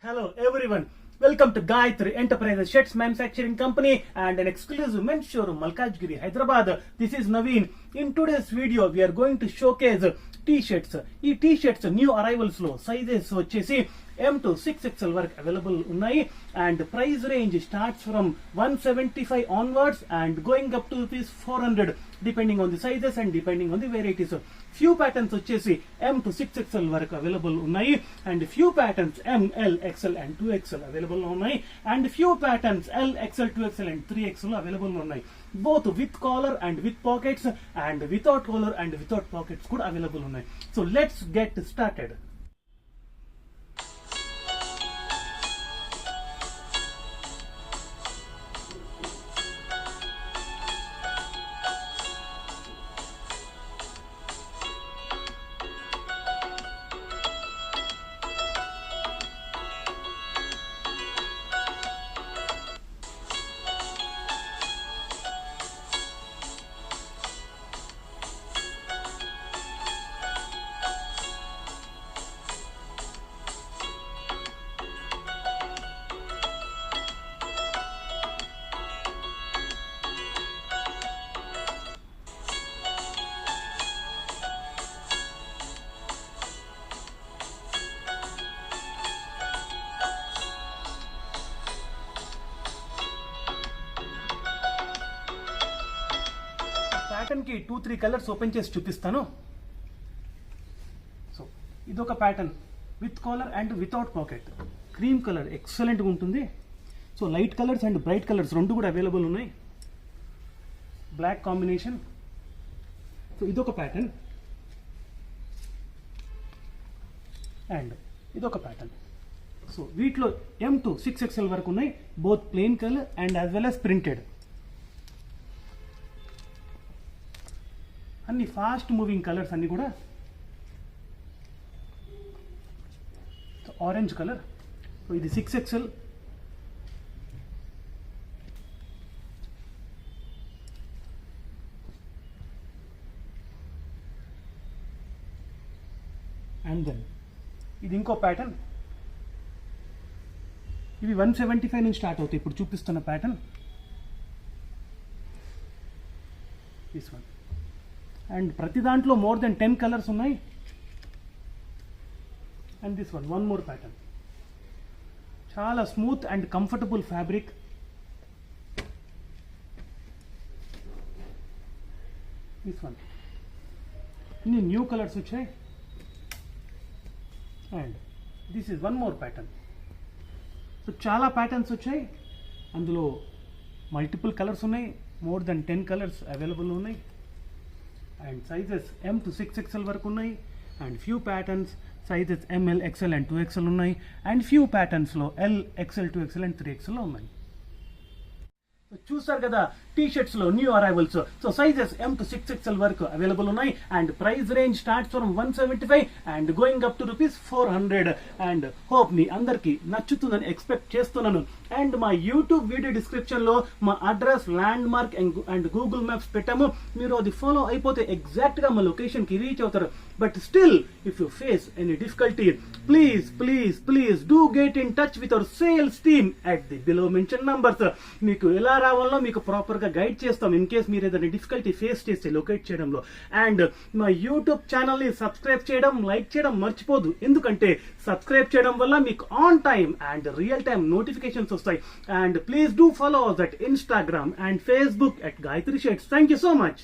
Hello everyone. Welcome to Gayatri Enterprises Shirts Manufacturing Company and an exclusive men's showroom Malkajgiri, Hyderabad. This is Naveen. In today's video we are going to showcase t-shirts. ఈ t-shirts new arrivals లో sizes వచ్చేసి M to 6XL వరకు available ఉన్నాయి and price range starts from 175 onwards and going up to ₹400 depending on the sizes and depending on the varieties. Few patterns వచ్చేసి M to 6XL వరకు available ఉన్నాయి and few patterns M, L, XL and 2XL available ఉన్నాయి and few patterns L, XL, 2XL and 3XL available ఉన్నాయి. Both with collar and with pockets and without collar and without pockets కూడా available ఉన్నాయి. So let's get started. Pattern కి 2-3 colours open చేసి చూపిస్తాను. So ఇదొక pattern with collar and without pocket. Cream colour excellent గా ఉంటుంది. So light colours and bright colours రెండు కూడా అవైలబుల్ ఉన్నాయి. Black combination. సో ఇదొక ప్యాటర్న్ అండ్ ఇదొక ప్యాటర్న్. సో వీటిలో M to 6XL వరకు ఉన్నాయి. Both plain colour and as well as printed. అన్ని ఫాస్ట్ మూవింగ్ కలర్స్ అన్ని కూడా. Orange colour. సో ఇది 6XL. అండ్ దెన్ ఇది ఇంకో ప్యాటర్న్. ఇవి 175 నుంచి స్టార్ట్ అవుతాయి. ఇప్పుడు చూపిస్తున్న ప్యాటర్న్ దిస్ వన్. అండ్ ప్రతి దాంట్లో మోర్ దెన్ 10 కలర్స్ ఉన్నాయి. And this one more pattern. చాలా smooth and comfortable fabric. This one ఇన్ని న్యూ కలర్స్ వచ్చాయి. And this is one more pattern. So చాలా ప్యాటర్న్స్ వచ్చాయి. అందులో మల్టిపుల్ కలర్స్ ఉన్నాయి. మోర్ దెన్ 10 కలర్స్ అవైలబుల్ ఉన్నాయి. And sizes M to 6XL వరకు ఉన్నాయి. And few patterns sizes ML, XL and 2XL ఉన్నాయి. అండ్ ఫ్యూ ప్యాటర్న్స్లో L, XL, 2XL and 3XL ఉన్నాయి. చూసారు కదా టీ షర్ట్స్ లో new arrivals. So sizes M to 6XL వరకు అవైలబుల్ ఉన్నాయి and price range starts from 175 and going up to ₹400. And hope మీ అందరికి నచ్చుతుందని ఎక్స్పెక్ట్ చేస్తున్నాను. అండ్ మా యూట్యూబ్ వీడియో డిస్క్రిప్షన్ లో మా address, land mark and Google maps పెట్టాము. మీరు అది ఫాలో అయిపోతే ఎగ్జాక్ట్ గా మా లొకేషన్ కి రీచ్ అవుతారు. But still if you face any difficulty please do get in touch with our sales team at the below mention numbers. మీకు ఎలా రావాలో మీకు ప్రాపర్ గా గైడ్ చేస్తాం ఇన్ కేస్ మీరు ఏదైనా డిఫికల్టీ ఫేస్ చేస్తే లొకేట్ చేయడంలో. అండ్ మా యూట్యూబ్ ఛానల్ ని సబ్స్క్రైబ్ చేయడం, లైక్ చేయడం మర్చిపోదు. ఎందుకంటే సబ్స్క్రైబ్ చేయడం వల్ల మీకు on time and real time notifications వస్తాయి. And please do follow us at Instagram and Facebook at Gayatri Shirts. Thank you so much.